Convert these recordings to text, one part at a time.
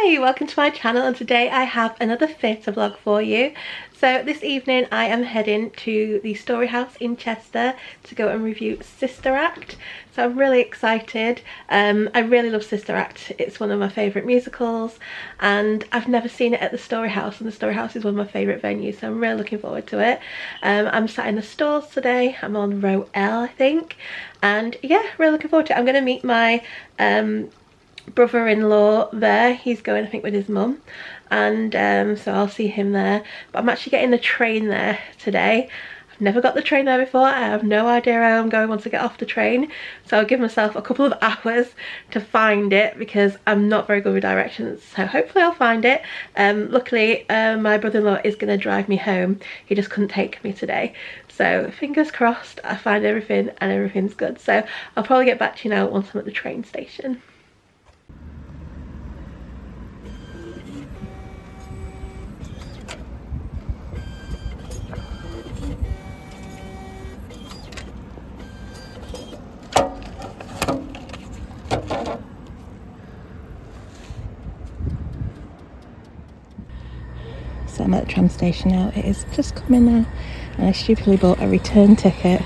Hi, welcome to my channel, and today I have another theatre vlog for you. So this evening I am heading to the Storyhouse in Chester to go and review Sister Act. So I'm really excited. I really love Sister Act. It's one of my favourite musicals and I've never seen it at the Storyhouse, and the Storyhouse is one of my favourite venues, so I'm really looking forward to it. I'm sat in the stalls today. I'm on row L, I think, and yeah, really looking forward to it. I'm going to meet my brother-in-law there. He's going, I think, with his mum, and so I'll see him there. But I'm actually getting the train there today. I've never got the train there before. I have no idea how I'm going once I get off the train, so I'll give myself a couple of hours to find it because I'm not very good with directions, so hopefully I'll find it. Luckily my brother-in-law is going to drive me home. He just couldn't take me today, so fingers crossed I find everything and everything's good. So I'll probably get back to you now once I'm at the train station. So I'm at the tram station now. It is just coming now, and I stupidly bought a return ticket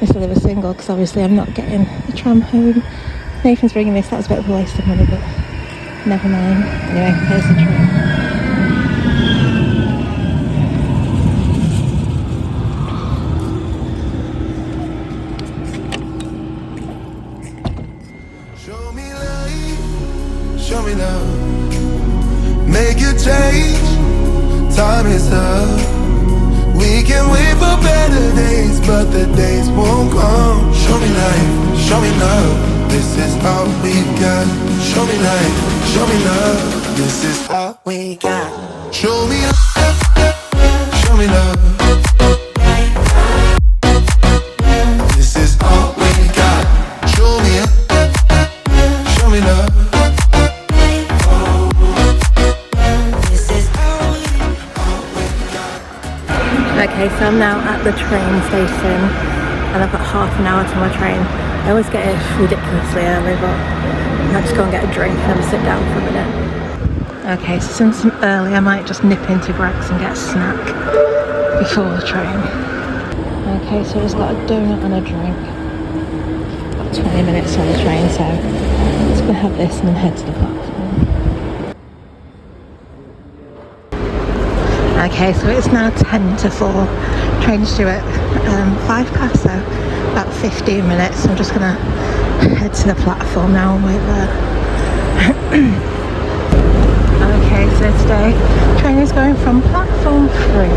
instead of a single because obviously I'm not getting the tram home. Nathan's bringing me, so that's a bit of a waste of money, but never mind. Anyway, here's the train. Show me light, show me love, make a change. Time is up. We can wait for better days, but the days won't come. Show me life, show me love. This is all we got. Show me life, show me love. This is all we got. Show me love, show me love. This is all we got. Show me love. Okay, so I'm now at the train station and I've got half an hour to my train. I always get it ridiculously early, but I'll just go and get a drink and sit down for a minute. Okay, so since I'm early I might just nip into Greggs and get a snack before the train. Okay, so I just got a donut and a drink. Got 20 minutes on the train, so I'm just going to have this and then head to the platform. Okay, so it's now 10 to 4. Train's due at 5 past, so about 15 minutes. I'm just gonna head to the platform now and wait there. Okay, so today train is going from platform 3.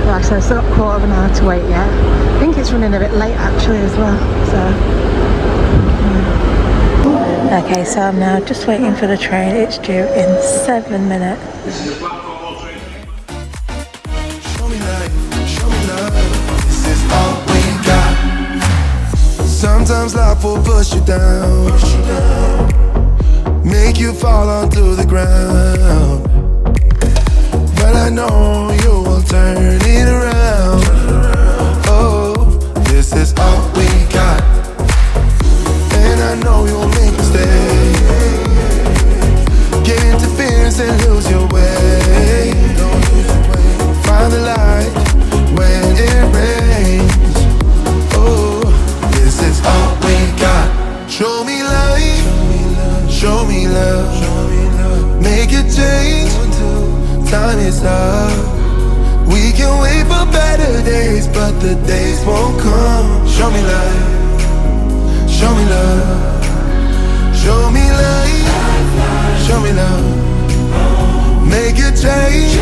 Well, so I've still got a quarter of an hour to wait yet. I think it's running a bit late actually as well. So okay, so I'm now just waiting for the train. It's due in 7 minutes. Sometimes life will push you down, make you fall onto the ground. But I know you will turn it around. Oh, this is all we got. And I know you'll make mistakes, get interference and lose your way. Find the light when it rains. This is all we got. Show me life, show me love, make a change. Time is up. We can wait for better days, but the days won't come. Show me life, show me love, show me life, show me love, make a change.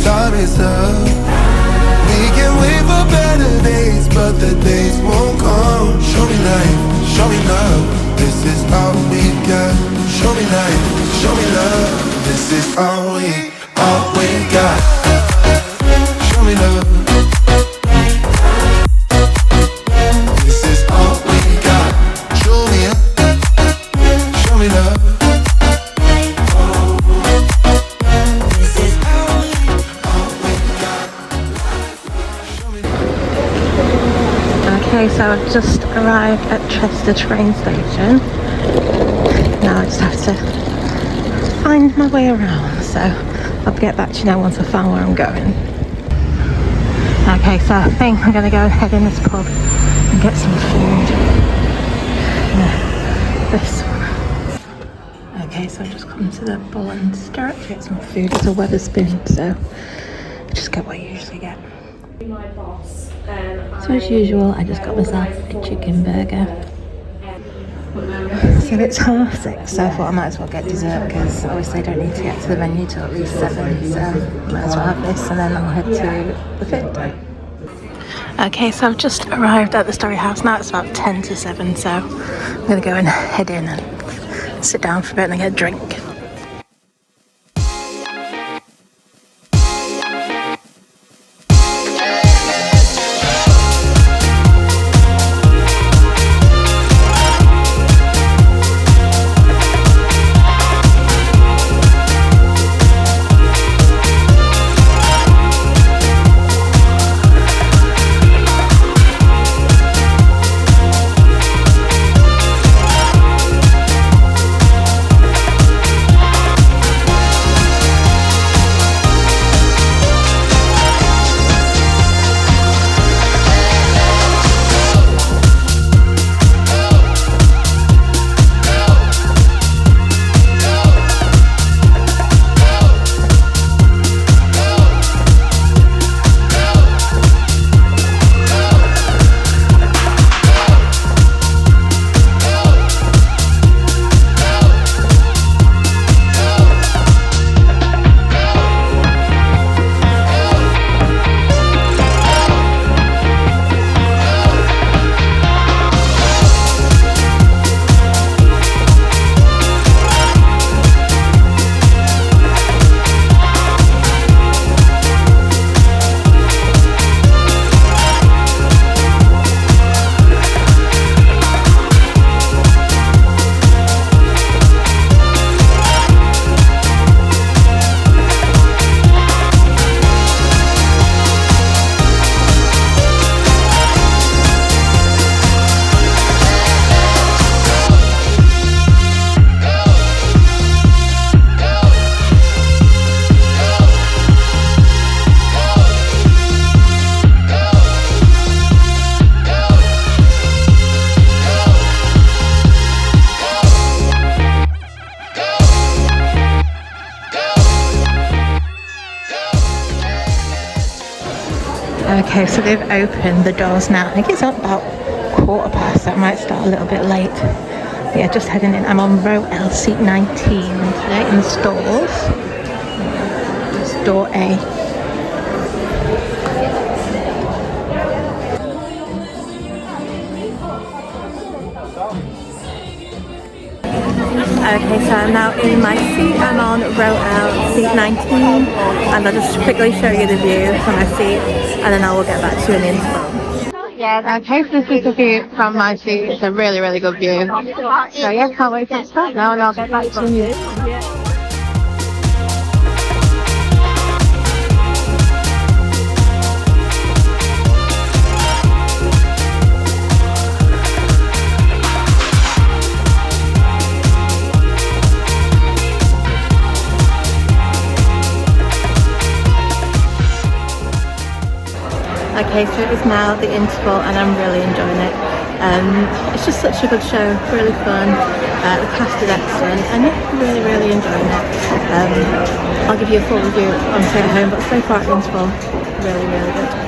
Time is up. We can wait for better days, but the days won't come. Show me life, show me love. This is all we got. Show me life, show me love. This is all we got. Show me love. This is all we got. Show me love. Okay, so I've just arrived at Chester train station. Now I just have to find my way around, so I'll get back to you now once I find where I'm going. Okay, so I think I'm gonna go and head in this pub and get some food. Yeah, this one. Okay, so I've just come to the Bull and Stirrup to get some food. It's a Wetherspoon, so just get what you usually get. So as usual, I just got myself a chicken burger. So it's 6:30, so I thought I might as well get dessert because obviously I don't need to get to the venue till at least 7, so might as well have this and then I'll head to the fit. Okay, so I've just arrived at the Storyhouse now. It's about 10 to 7, so I'm going to go and head in and sit down for a bit and then get a drink. Okay, so they've opened the doors now. I think it's about 1:15, so it might start a little bit late. But yeah, just heading in. I'm on row L, seat 19 today in the stalls. It's door A. Okay, so I'm now in my seat. I'm on row L, seat 19, and I'll just quickly show you the view from my seat, and then I will get back to you in the interval. Yeah, okay, so this is the view from my seat. It's a really, really good view. So yeah, can't wait to start now, and I'll get back to you. Okay, so it is now the interval and I'm really enjoying it. It's just such a good show, really fun. The cast is excellent and yeah, really, really enjoying it. I'll give you a full review on taking home, but so far at the interval, really, really good.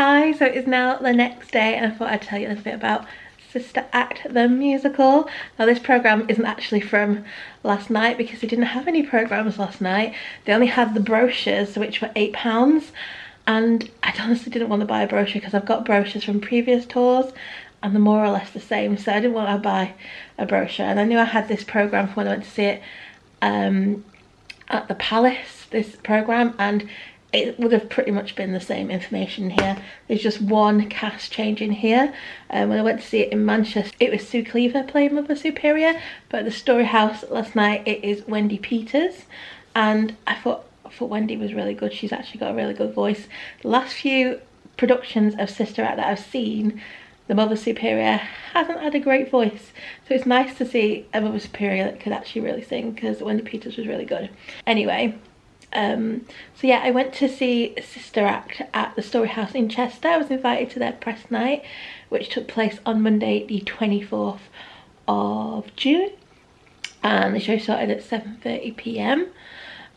Hi, so it is now the next day and I thought I'd tell you a little bit about Sister Act the musical. Now this programme isn't actually from last night because they didn't have any programmes last night. They only had the brochures, which were £8, and I honestly didn't want to buy a brochure because I've got brochures from previous tours and they're more or less the same, so I didn't want to buy a brochure. And I knew I had this programme from when I went to see it at the Palace, this programme, and it would have pretty much been the same information here. There's just one cast change in here. When I went to see it in Manchester, it was Sue Cleaver playing Mother Superior, but at the Storyhouse last night it is Wendy Peters, and I thought Wendy was really good. She's actually got a really good voice. The last few productions of Sister Act that I've seen, the Mother Superior hasn't had a great voice, so it's nice to see a Mother Superior that could actually really sing, because Wendy Peters was really good. Anyway, so yeah, I went to see Sister Act at the Storyhouse in Chester. I was invited to their press night, which took place on Monday the 24th of June, and the show started at 7:30 p.m.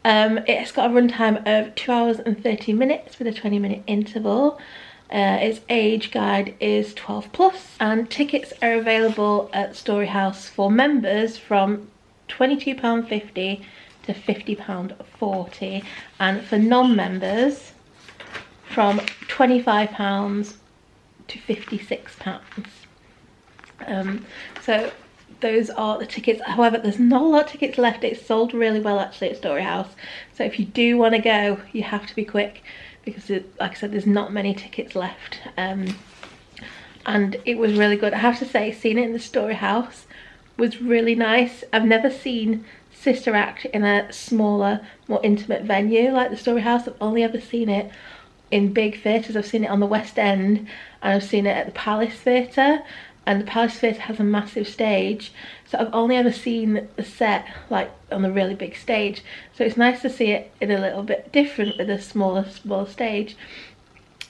It's got a runtime of 2 hours and 30 minutes with a 20-minute interval. Its age guide is 12+, and tickets are available at Storyhouse for members from £22.50 to £50.40, and for non-members from £25 to £56. So those are the tickets. However, there's not a lot of tickets left. It's sold really well actually at Storyhouse, so if you do want to go, you have to be quick, because like I said, there's not many tickets left. And it was really good. I have to say, seeing it in the Storyhouse was really nice. I've never seen Sister Act in a smaller, more intimate venue like the Storyhouse. I've only ever seen it in big theatres. I've seen it on the West End, and I've seen it at the Palace Theatre, and the Palace Theatre has a massive stage, so I've only ever seen the set like on the really big stage. So it's nice to see it in a little bit different with a smaller stage,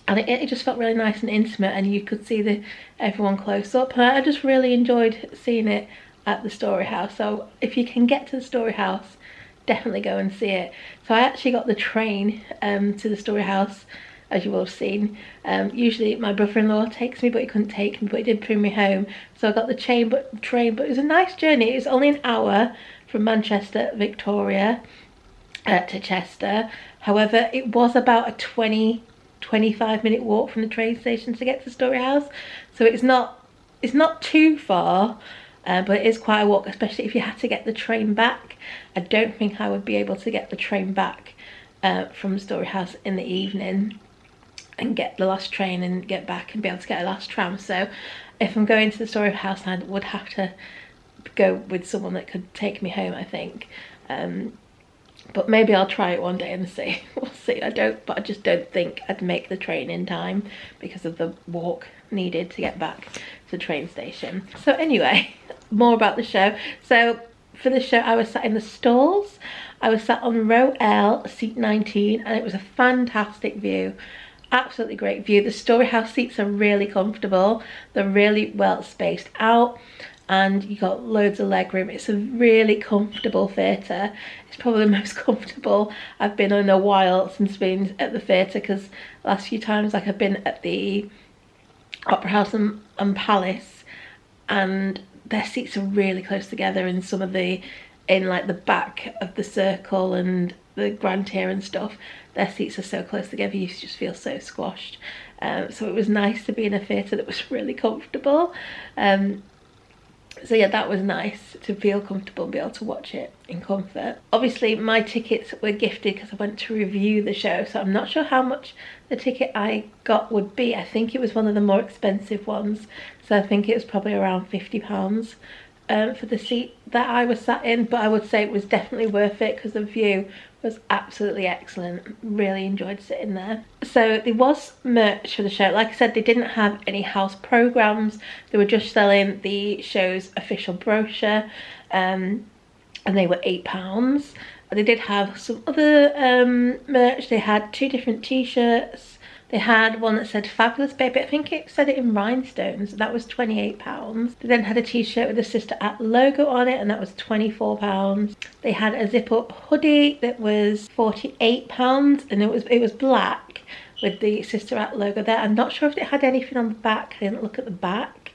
and it just felt really nice and intimate, and you could see everyone close up, and I just really enjoyed seeing it at the Storyhouse. So if you can get to the Storyhouse, definitely go and see it. So I actually got the train to the Storyhouse, as you will have seen. Usually my brother-in-law takes me, but he couldn't take me, but he did bring me home. So I got the train, but it was a nice journey. It was only an hour from Manchester, Victoria, to Chester. However, it was about a 20-25 minute walk from the train station to get to Storyhouse. So it's not too far, but it is quite a walk, especially if you had to get the train back. I don't think I would be able to get the train back from Storyhouse in the evening and get the last train and get back and be able to get a last tram. So if I'm going to the Storyhouse, I would have to go with someone that could take me home, I think. But maybe I'll try it one day and see. We'll see. I just don't think I'd make the train in time because of the walk needed to get back to the train station. So anyway, more about the show. So for the show, I was sat in the stalls. I was sat on row L, seat 19, and it was a fantastic view. Absolutely great view. The Storyhouse seats are really comfortable. They're really well spaced out, and you got loads of leg room. It's a really comfortable theatre. It's probably the most comfortable I've been in a while since being at the theatre, because the last few times, like, I've been at the Opera House and Palace, and their seats are really close together, and some of in like the back of the circle and the grand tier and stuff, their seats are so close together, you just feel so squashed. So it was nice to be in a theatre that was really comfortable. So yeah, that was nice to feel comfortable and be able to watch it in comfort. Obviously my tickets were gifted because I went to review the show, so I'm not sure how much the ticket I got would be. I think it was one of the more expensive ones, so I think it was probably around £50 for the seat that I was sat in, but I would say it was definitely worth it because the view was absolutely excellent. Really enjoyed sitting there. So there was merch for the show. Like I said, they didn't have any house programs. They were just selling the show's official brochure, and they were £8. They did have some other merch. They had 2 different t-shirts. They had one that said Fabulous Baby. I think it said it in rhinestones. That was £28. They then had a t-shirt with the Sister Act logo on it, and that was £24. They had a zip-up hoodie that was £48, and it was black with the Sister Act logo there. I'm not sure if it had anything on the back. I didn't look at the back.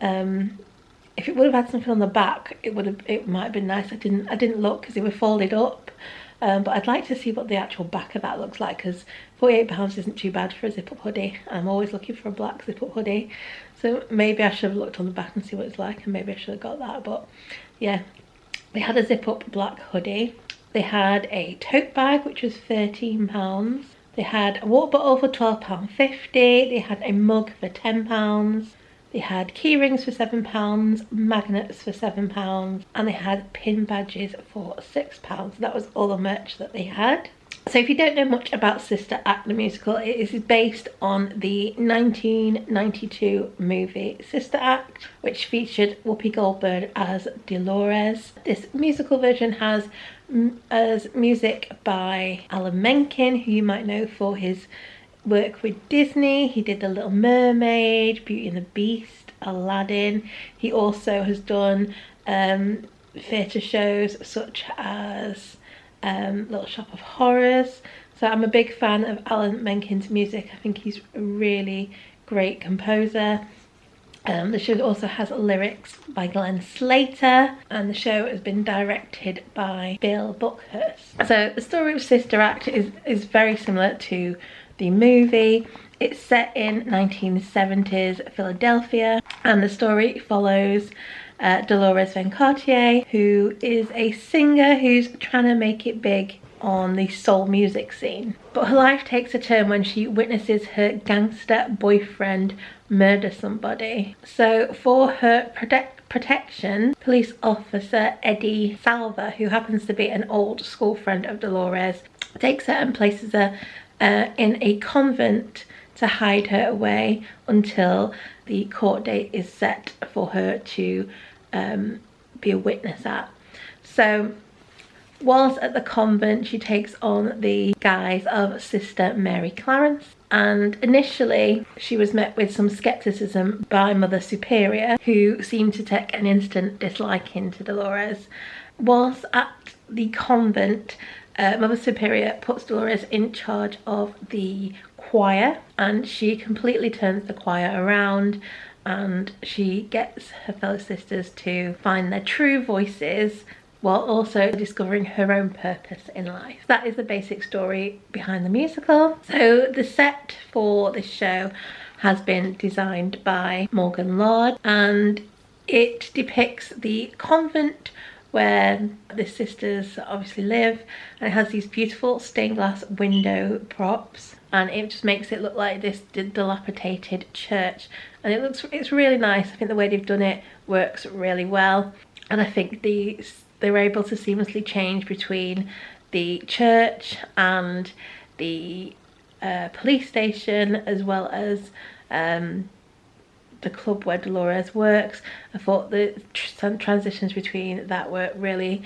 If it would have had something on the back, it might have been nice. I didn't look because they were folded up. But I'd like to see what the actual back of that looks like, because £48 isn't too bad for a zip-up hoodie. I'm always looking for a black zip-up hoodie, so maybe I should have looked on the back and see what it's like, and maybe I should have got that. But yeah, they had a zip-up black hoodie. They had a tote bag which was £13. They had a water bottle for £12.50. They had a mug for £10. They had key rings for £7, magnets for £7, and they had pin badges for £6. That was all the merch that they had. So if you don't know much about Sister Act the musical, it is based on the 1992 movie Sister Act, which featured Whoopi Goldberg as Deloris. This musical version has as music by Alan Menken, who you might know for his work with Disney. He did The Little Mermaid, Beauty and the Beast, Aladdin. He also has done theatre shows such as Little Shop of Horrors. So I'm a big fan of Alan Menken's music. I think he's a really great composer. The show also has lyrics by Glenn Slater, and the show has been directed by Bill Buckhurst. So the story of Sister Act is very similar to the movie. It's set in 1970s Philadelphia, and the story follows Deloris Van Cartier, who is a singer who's trying to make it big on the soul music scene. But her life takes a turn when she witnesses her gangster boyfriend murder somebody. So for her protection, police officer Eddie Salva, who happens to be an old school friend of Deloris, takes her and places her in a convent to hide her away until the court date is set for her to be a witness at. So whilst at the convent, she takes on the guise of Sister Mary Clarence, and initially she was met with some skepticism by Mother Superior, who seemed to take an instant disliking to Deloris. Whilst at the convent, Mother Superior puts Deloris in charge of the choir, and she completely turns the choir around, and she gets her fellow sisters to find their true voices while also discovering her own purpose in life. That is the basic story behind the musical. So the set for this show has been designed by Morgan Lord, and it depicts the convent where the sisters obviously live, and it has these beautiful stained glass window props, and it just makes it look like this dilapidated church, and it's really nice. I think the way they've done it works really well, and I think they were able to seamlessly change between the church and the police station, as well as the club where Deloris works. I thought the transitions between that worked really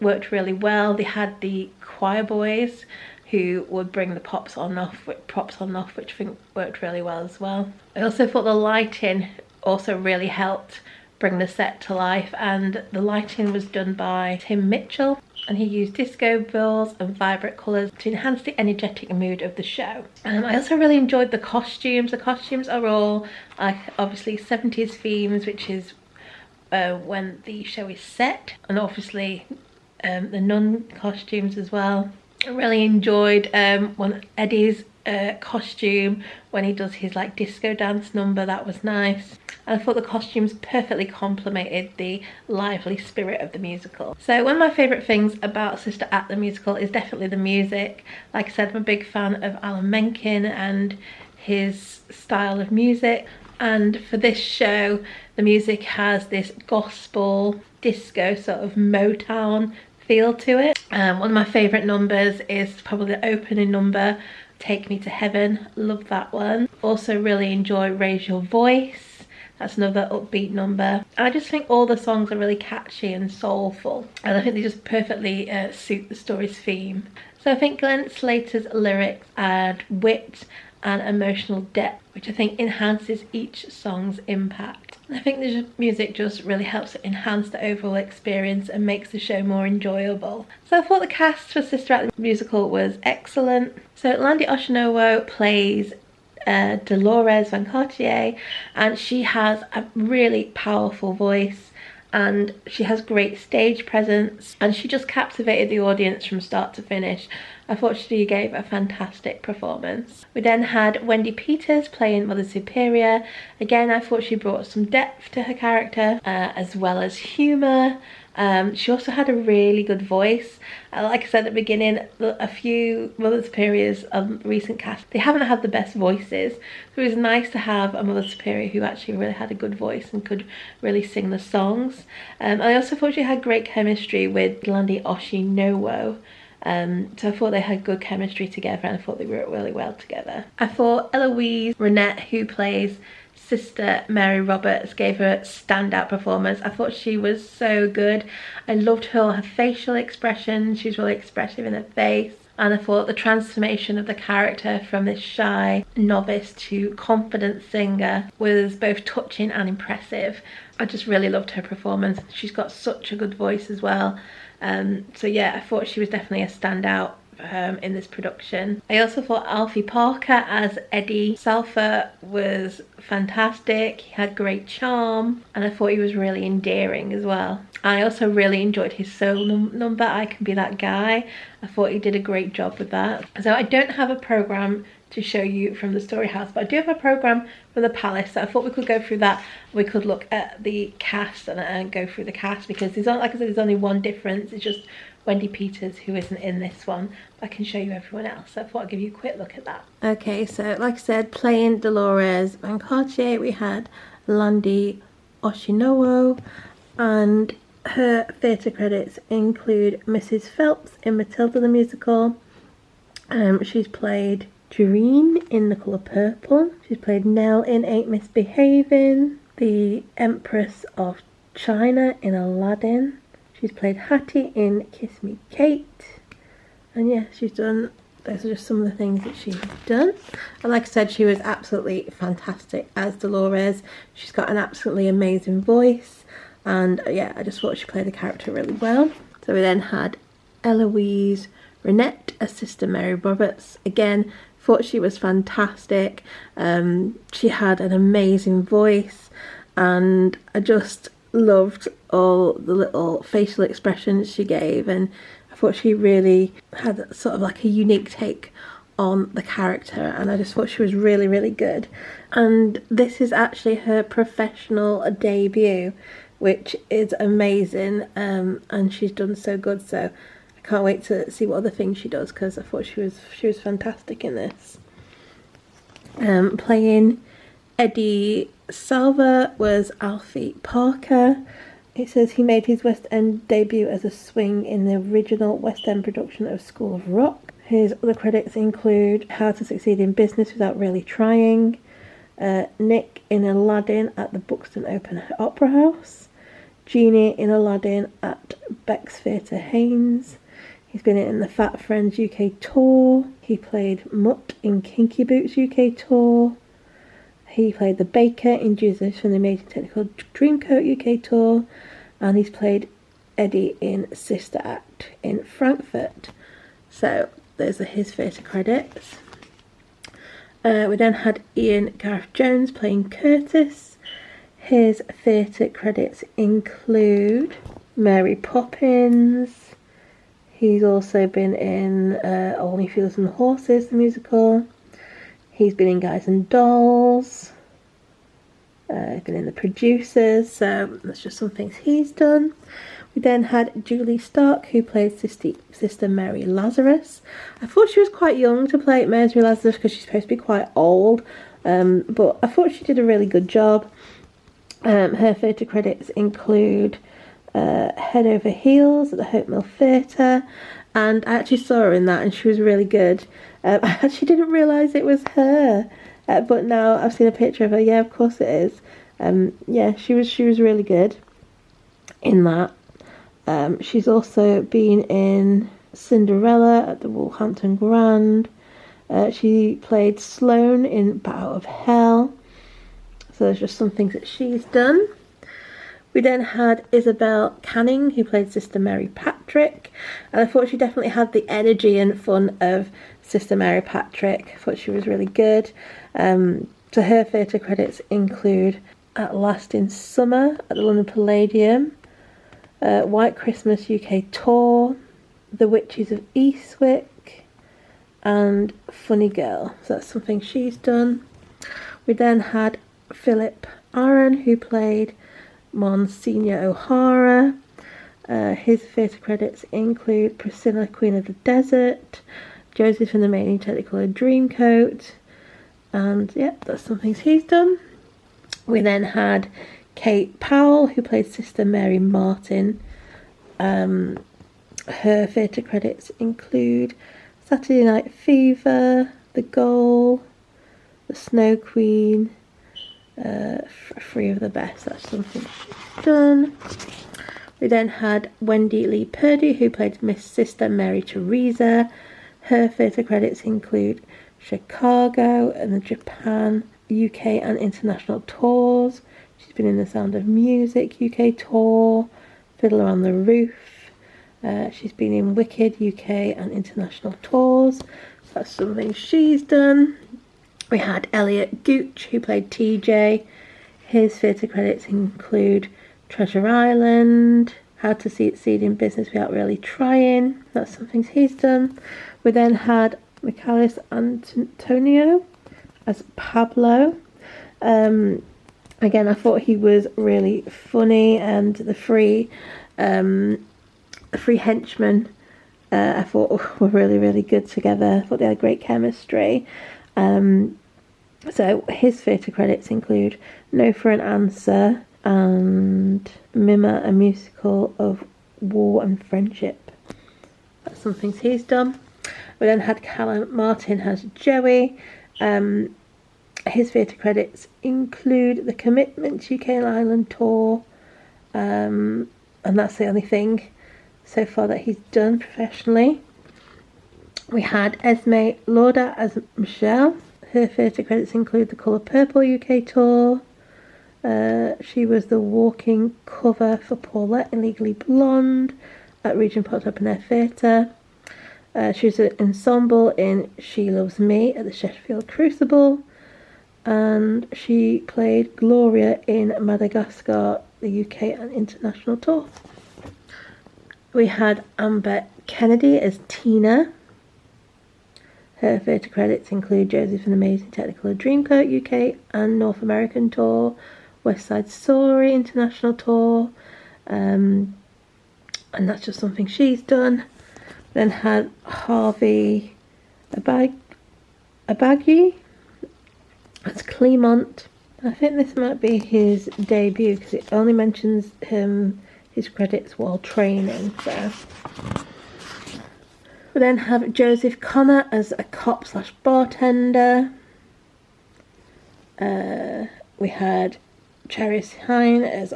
well. They had the choir boys who would bring the props on off, which I think worked really well as well. I also thought the lighting also really helped bring the set to life, and the lighting was done by Tim Mitchell, and he used disco balls and vibrant colours to enhance the energetic mood of the show. I also really enjoyed the costumes. The costumes are all like obviously 70s themes, which is when the show is set, and obviously the nun costumes as well. I really enjoyed one Eddie's costume when he does his like disco dance number. That was nice. And I thought the costumes perfectly complemented the lively spirit of the musical. So one of my favourite things about Sister Act the musical is definitely the music. Like I said, I'm a big fan of Alan Menken and his style of music, and for this show the music has this gospel disco sort of Motown feel to it. One of my favourite numbers is probably the opening number, Take Me to Heaven. Love that one. Also really enjoy Raise Your Voice. That's another upbeat number. I just think all the songs are really catchy and soulful, and I think they just perfectly suit the story's theme. So I think Glenn Slater's lyrics add wit and emotional depth, which I think enhances each song's impact. I think the music just really helps to enhance the overall experience and makes the show more enjoyable. So I thought the cast for Sister Act the musical was excellent. So Landi Oshinowo plays Deloris van Cartier, and she has a really powerful voice and she has great stage presence, and she just captivated the audience from start to finish. I thought she gave a fantastic performance. We then had Wendy Peters playing Mother Superior. Again, I thought she brought some depth to her character, as well as humour. She also had a really good voice. Like I said at the beginning, a few Mother Superiors of recent cast, they haven't had the best voices. So it was nice to have a Mother Superior who actually really had a good voice and could really sing the songs. I also thought she had great chemistry with Landi Oshinowo. So I thought they had good chemistry together, and I thought they worked really well together. I thought Eloise Reid, who plays Sister Mary Roberts, gave her a standout performance. I thought she was so good. I loved her facial expression. She was really expressive in her face. And I thought the transformation of the character from this shy novice to confident singer was both touching and impressive. I just really loved her performance. She's got such a good voice as well. So yeah, I thought she was definitely a standout in this production. I also thought Alfie Parker as Eddie Salfer was fantastic. He had great charm, and I thought he was really endearing as well. I also really enjoyed his solo number, I Can Be That Guy. I thought he did a great job with that. So I don't have a programme to show you from the Storyhouse, but I do have a programme from the Palace, so I thought we could go through that. We could look at the cast and go through the cast, because there's only, like I said, there's only one difference. It's just Wendy Peters who isn't in this one, but I can show you everyone else, so I thought I'd give you a quick look at that. Okay, so like I said, playing Deloris van Cartier, we had Landi Oshinowo, and her theatre credits include Mrs. Phelps in Matilda the musical. She's played Doreen in The Colour Purple. She's played Nell in Ain't Misbehaving, the Empress of China in Aladdin. She's played Hattie in Kiss Me Kate. And yeah, she's done, those are just some of the things that she's done. And like I said, she was absolutely fantastic as Deloris. She's got an absolutely amazing voice. And yeah, I just thought she played the character really well. So we then had Eloise Reid as Sister Mary Roberts. Again, thought she was fantastic. She had an amazing voice, and I just loved all the little facial expressions she gave, and I thought she really had sort of like a unique take on the character, and I just thought she was really, really good. And this is actually her professional debut, which is amazing, and she's done so good, so I can't wait to see what other things she does, because I thought she was fantastic in this. Playing Eddie Salver was Alfie Parker. It says he made his West End debut as a swing in the original West End production of School of Rock. His other credits include How to Succeed in Business Without Really Trying, Nick in Aladdin at the Buxton Open Opera House, Genie in Aladdin at Beck's Theatre Haynes. He's been in the Fat Friends UK tour. He played Mutt in Kinky Boots UK tour. He played the Baker in Jesus from the Amazing Technical Dreamcoat UK tour. And he's played Eddie in Sister Act in Frankfurt. So those are his theatre credits. We then had Gareth Jones playing Curtis. His theatre credits include Mary Poppins. He's also been in Only Fools and Horses, the musical. He's been in Guys and Dolls. He's been in The Producers, so that's just some things he's done. We then had Julie Stark, who played Sister Mary Lazarus. I thought she was quite young to play Mary Lazarus, because she's supposed to be quite old, but I thought she did a really good job. Her theatre credits include Head Over Heels at the Hope Mill Theatre, and I actually saw her in that, and she was really good. I actually didn't realise it was her, but now I've seen a picture of her. Yeah, of course it is. Yeah, she was really good in that. She's also been in Cinderella at the Wolverhampton Grand, She played Sloane in Battle of Hell. So there's just some things that she's done. We then had Isabelle Canning, who played Sister Mary Patrick. And I thought she definitely had the energy and fun of Sister Mary Patrick. I thought she was really good. So her theatre credits include At Last in Summer at the London Palladium, White Christmas UK Tour, The Witches of Eastwick, and Funny Girl. So that's something she's done. We then had Phillip Aon, who played Monsignor O'Hara. His theatre credits include Priscilla, Queen of the Desert, Joseph and the Maiden Technicolor Dreamcoat, and yeah, that's some things he's done. We then had Kate Powell, who played Sister Mary Martin. Her theatre credits include Saturday Night Fever, The Goal, The Snow Queen, Three of the Best. That's something she's done. We then had Wendy Lee Py, who played Miss Sister Mary Teresa. Her theatre credits include Chicago and the Japan, UK and international tours. She's been in The Sound of Music UK tour, Fiddler on the Roof. She's been in Wicked UK and international tours. That's something she's done. We had Elliot Gooch, who played TJ. His theatre credits include Treasure Island, How to Succeed in Business Without Really Trying. That's something he's done. We then had Michaelis Antonio as Pablo. Again, I thought he was really funny, and the three henchmen I thought were really, really good together. I thought they had great chemistry. So his theatre credits include No for an Answer and Mima, a musical of war and friendship. That's some things he's done. We then had Callum Martin as Joey. His theatre credits include The Commitment UK and Ireland tour, and that's the only thing so far that he's done professionally. We had Esme Lauda as Michelle. Her theatre credits include The Colour Purple UK tour. She was the walking cover for Paulette in Legally Blonde at Regent Park Open Air Theatre. She was an ensemble in She Loves Me at the Sheffield Crucible, and she played Gloria in Madagascar, the UK and international tour. We had Amber Kennedy as Tina. Her theatre credits include Joseph and the Amazing Technicolor Dreamcoat UK and North American tour, West Side Story international tour, and that's just something she's done. Then had Harvey Agnew as Clement. I think this might be his debut because it only mentions his credits while training. So we then have Joseph Connor as a cop / bartender. We had Cherry Hine as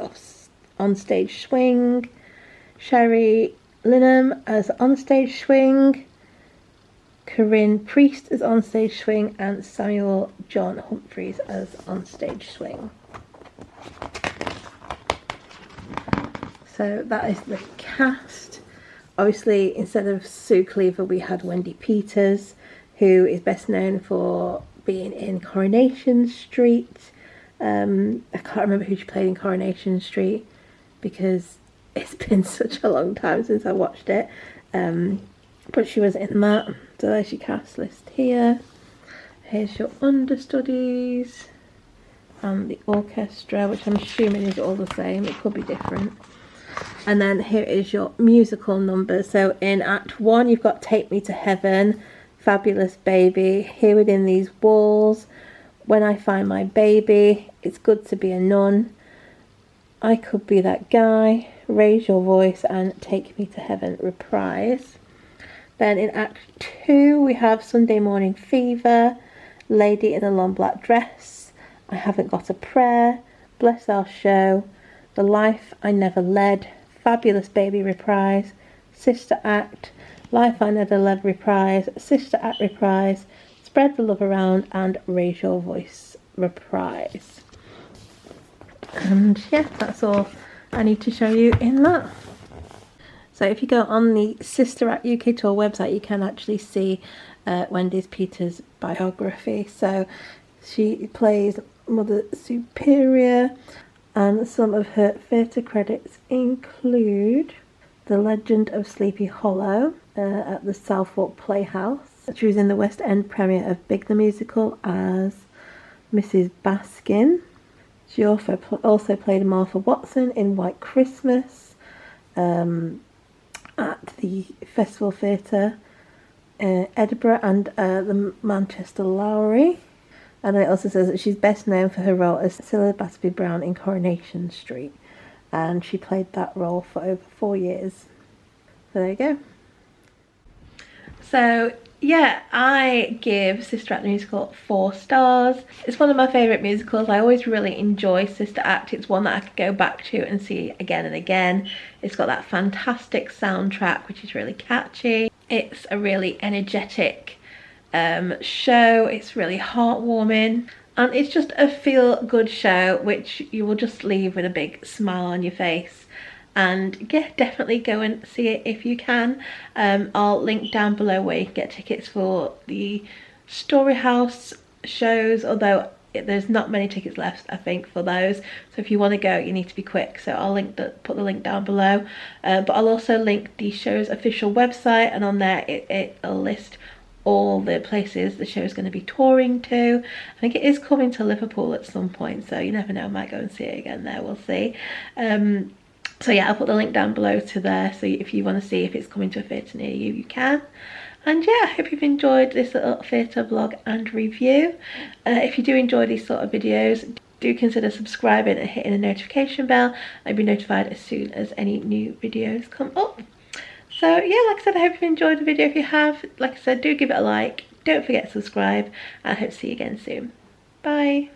onstage swing, Sherry Linham as onstage swing, Corinne Priest as onstage swing, and Samuel John Humphreys as onstage swing. So that is the cast. Obviously, instead of Sue Cleaver, we had Wendy Peters, who is best known for being in Coronation Street. I can't remember who she played in Coronation Street because it's been such a long time since I watched it. But she was in that. So there's your cast list here. Here's your understudies and the orchestra, which I'm assuming is all the same. It could be different. And then here is your musical numbers. So in Act 1, you've got Take Me to Heaven, Fabulous Baby, Here Within These Walls, When I Find My Baby, It's Good to Be a Nun, I Could Be That Guy, Raise Your Voice, and Take Me to Heaven reprise. Then in Act 2, we have Sunday Morning Fever, Lady in a Long Black Dress, I Haven't Got a Prayer, Bless Our Show, The Life I Never Led, Fabulous Baby reprise, Sister Act, Life I Never Led reprise, Sister Act reprise, Spread the Love Around and Raise Your Voice reprise. And yeah, that's all I need to show you in that. So if you go on the Sister Act UK Tour website, you can actually see Wendy Peters' biography. So she plays Mother Superior, and some of her theatre credits include The Legend of Sleepy Hollow at the Southwark Playhouse. She was in the West End premiere of Big the Musical as Mrs. Baskin. She also played Martha Watson in White Christmas at the Festival Theatre, Edinburgh, and the Manchester Lowry. And it also says that she's best known for her role as Cilla Battersby Brown in Coronation Street, and she played that role for over 4 years. So there you go. So yeah, I give Sister Act the Musical 4 stars. It's one of my favourite musicals. I always really enjoy Sister Act. It's one that I could go back to and see again and again. It's got that fantastic soundtrack, which is really catchy. It's a really energetic show. It's really heartwarming, and it's just a feel-good show which you will just leave with a big smile on your face. And yeah, definitely go and see it if you can. I'll link down below where you can get tickets for the Storyhouse shows, although there's not many tickets left, I think, for those. So if you want to go, you need to be quick. So I'll put the link down below. But I'll also link the show's official website, and on there it'll list all the places the show is going to be touring to. I think it is coming to Liverpool at some point, so you never know, I might go and see it again there, we'll see. So yeah, I'll put the link down below to there, so if you want to see if it's coming to a theatre near you, you can. And yeah, I hope you've enjoyed this little theatre vlog and review. If you do enjoy these sort of videos, do consider subscribing and hitting the notification bell and be notified as soon as any new videos come up. So yeah, like I said, I hope you've enjoyed the video. If you have, like I said, do give it a like. Don't forget to subscribe, and I hope to see you again soon. Bye.